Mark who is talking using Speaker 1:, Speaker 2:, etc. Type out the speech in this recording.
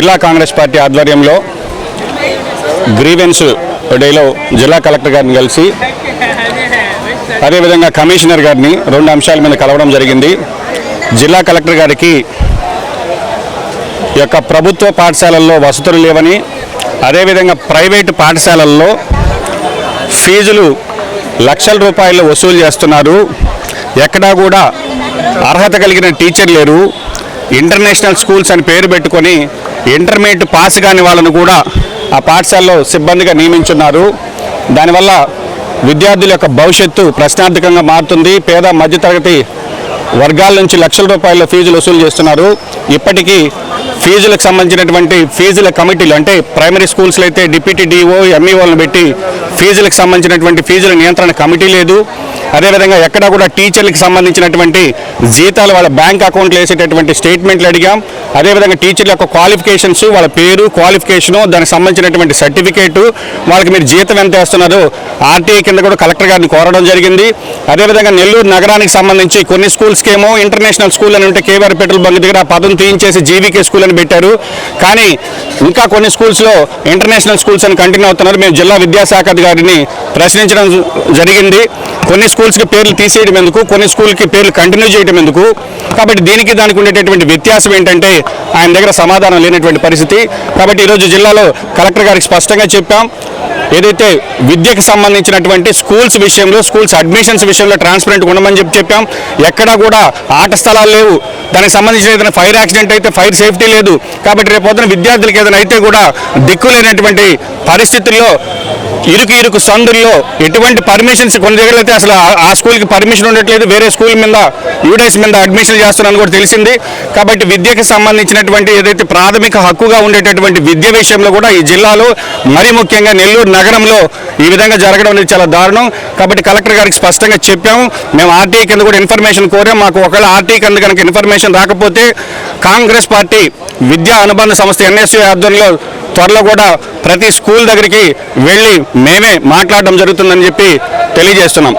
Speaker 1: జిల్లా కాంగ్రెస్ పార్టీ ఆధ్వర్యంలో గ్రీవెన్స్ డేలో జిల్లా కలెక్టర్ గారిని కలిసి అదేవిధంగా కమిషనర్ గారిని రెండు అంశాల మీద కలవడం జరిగింది. జిల్లా కలెక్టర్ గారికి యొక్క ప్రభుత్వ పాఠశాలల్లో వసతులు లేవని, అదేవిధంగా ప్రైవేటు పాఠశాలల్లో ఫీజులు లక్షల రూపాయలు వసూలు చేస్తున్నారు, ఎక్కడా కూడా అర్హత కలిగిన టీచర్ లేరు, ఇంటర్నేషనల్ స్కూల్స్ అని పేరు పెట్టుకొని ఇంటర్మీడియట్ పాస్ కాని వాళ్ళను కూడా ఆ పాఠశాలలో సిబ్బందిగా నియమించున్నారు. దానివల్ల విద్యార్థుల యొక్క భవిష్యత్తు ప్రశ్నార్థకంగా మారుతుంది. పేద మధ్యతరగతి వర్గాల నుంచి లక్షల రూపాయల ఫీజులు వసూలు చేస్తున్నారు. ఇప్పటికీ ఫీజులకు సంబంధించినటువంటి ఫీజుల కమిటీలు, అంటే ప్రైమరీ స్కూల్స్లో అయితే డిప్యూటీ డిఓ ఎంఈఓలను పెట్టి ఫీజులకు సంబంధించినటువంటి ఫీజుల నియంత్రణ కమిటీ లేదు. అదేవిధంగా ఎక్కడా కూడా టీచర్లకు సంబంధించినటువంటి జీతాలు వాళ్ళ బ్యాంక్ అకౌంట్లో వేసేటటువంటి స్టేట్మెంట్లు అడిగాం. అదేవిధంగా టీచర్ల యొక్క క్వాలిఫికేషన్స్, వాళ్ళ పేరు, క్వాలిఫికేషను, దానికి సంబంధించినటువంటి సర్టిఫికేటు, వాళ్ళకి మీరు జీతం ఎంత వేస్తున్నారో ఆర్టీఐ కింద కూడా కలెక్టర్ గారిని కోరడం జరిగింది. అదేవిధంగా నెల్లూరు నగరానికి సంబంధించి కొన్ని స్కూల్స్కి ఏమో ఇంటర్నేషనల్ స్కూల్ అని ఉంటే కేవీఆర్ పెట్రోల్ బంక్ దగ్గర ఆ పదం తీయించేసి జీవీకే స్కూల్ అని పెట్టారు. కానీ ఇంకా కొన్ని స్కూల్స్లో ఇంటర్నేషనల్ స్కూల్స్ అని కంటిన్యూ అవుతున్నారు. మేము జిల్లా విద్యాశాఖ అధికారిని ప్రశ్నించడం జరిగింది. కొన్ని స్కూల్స్కి పేర్లు తీసేయడం ఎందుకు, కొన్ని స్కూల్కి పేర్లు కంటిన్యూ చేయడం ఎందుకు? కాబట్టి దానికి ఉండేటటువంటి వ్యత్యాసం ఏంటంటే ఆయన దగ్గర సమాధానం లేనటువంటి పరిస్థితి. కాబట్టి ఈరోజు జిల్లాలో కలెక్టర్ గారికి స్పష్టంగా చెప్పాం, ఏదైతే విద్యకు సంబంధించినటువంటి స్కూల్స్ విషయంలో, స్కూల్స్ అడ్మిషన్స్ విషయంలో ట్రాన్స్పరెంట్గా ఉండమని చెప్పాం. ఎక్కడా కూడా ఆట స్థలాలు లేవు, దానికి సంబంధించిన ఏదైనా ఫైర్ యాక్సిడెంట్ అయితే ఫైర్ సేఫ్టీ లేదు. కాబట్టి రేపొద్దున విద్యార్థులకు ఏదైనా అయితే కూడా దిక్కు లేనటువంటి పరిస్థితుల్లో ఇరుకు సందుల్లో ఎటువంటి పర్మిషన్స్, కొన్ని దగ్గర అయితే అసలు ఆ స్కూల్కి పర్మిషన్ ఉండట్లేదు, వేరే స్కూల్ మీద యూడేస్ మీద అడ్మిషన్ చేస్తున్నారని కూడా తెలిసింది. కాబట్టి విద్యకు సంబంధించినటువంటి ఏదైతే ప్రాథమిక హక్కుగా ఉండేటటువంటి విద్య విషయంలో కూడా ఈ జిల్లాలో మరీ ముఖ్యంగా నెల్లూరు నగరంలో ఈ విధంగా జరగడం అనేది చాలా దారుణం. కాబట్టి కలెక్టర్ గారికి స్పష్టంగా చెప్పాము. మేము ఆర్టీఐ కింద కూడా ఇన్ఫర్మేషన్ కోరాం. మాకు ఒకవేళ ఆర్టీఐ కింద కనుక ఇన్ఫర్మేషన్ రాకపోతే కాంగ్రెస్ పార్టీ విద్యా అనుబంధ సంస్థ ఎన్ఎస్యూ ఆధ్వర్యంలో త్వరలో కూడా ప్రతి స్కూల్ దగ్గరికి వెళ్ళి మేమే మాట్లాడడం జరుగుతుందని చెప్పి తెలియజేస్తున్నాం.